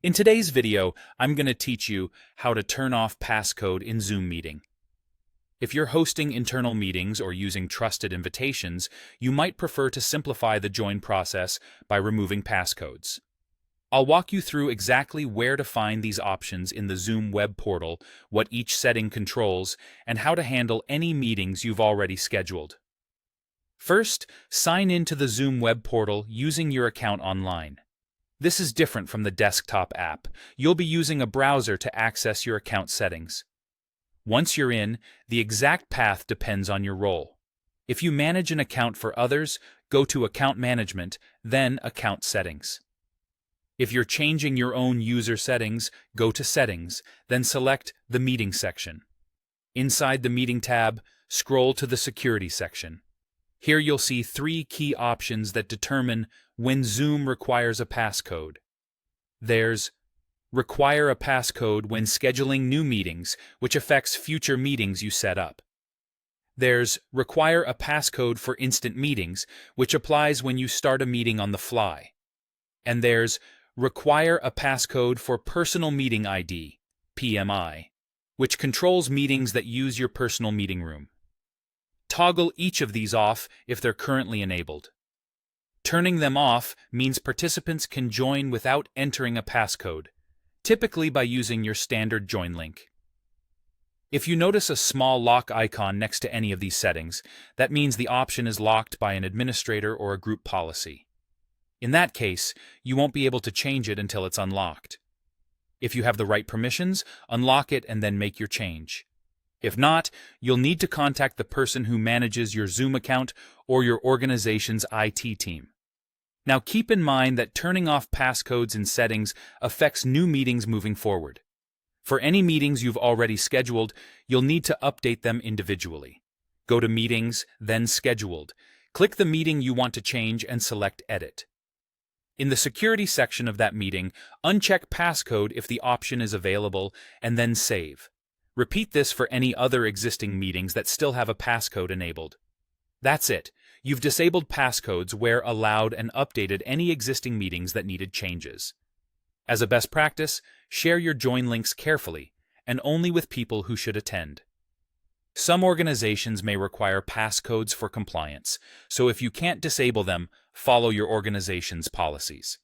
In today's video, I'm going to teach you how to turn off passcode in Zoom meeting. If you're hosting internal meetings or using trusted invitations, you might prefer to simplify the join process by removing passcodes. I'll walk you through exactly where to find these options in the Zoom web portal, what each setting controls, and how to handle any meetings you've already scheduled. First, sign in to the Zoom web portal using your account online. This is different from the desktop app. You'll be using a browser to access your account settings. Once you're in, the exact path depends on your role. If you manage an account for others, go to Account Management, then Account Settings. If you're changing your own user settings, go to Settings, then select the Meeting section. Inside the Meeting tab, scroll to the Security section. Here you'll see three key options that determine when Zoom requires a passcode. There's Require a passcode when scheduling new meetings, which affects future meetings you set up. There's Require a passcode for instant meetings, which applies when you start a meeting on the fly. And there's Require a passcode for Personal Meeting ID, PMI, which controls meetings that use your personal meeting room. Toggle each of these off if they're currently enabled. Turning them off means participants can join without entering a passcode, typically by using your standard join link. If you notice a small lock icon next to any of these settings, that means the option is locked by an administrator or a group policy. In that case, you won't be able to change it until it's unlocked. If you have the right permissions, unlock it and then make your change. If not, you'll need to contact the person who manages your Zoom account or your organization's IT team. Now keep in mind that turning off passcodes in settings affects new meetings moving forward. For any meetings you've already scheduled, you'll need to update them individually. Go to Meetings, then Scheduled. Click the meeting you want to change and select Edit. In the Security section of that meeting, uncheck Passcode if the option is available, and then Save. Repeat this for any other existing meetings that still have a passcode enabled. That's it. You've disabled passcodes where allowed and updated any existing meetings that needed changes. As a best practice, share your join links carefully and only with people who should attend. Some organizations may require passcodes for compliance, so if you can't disable them, follow your organization's policies.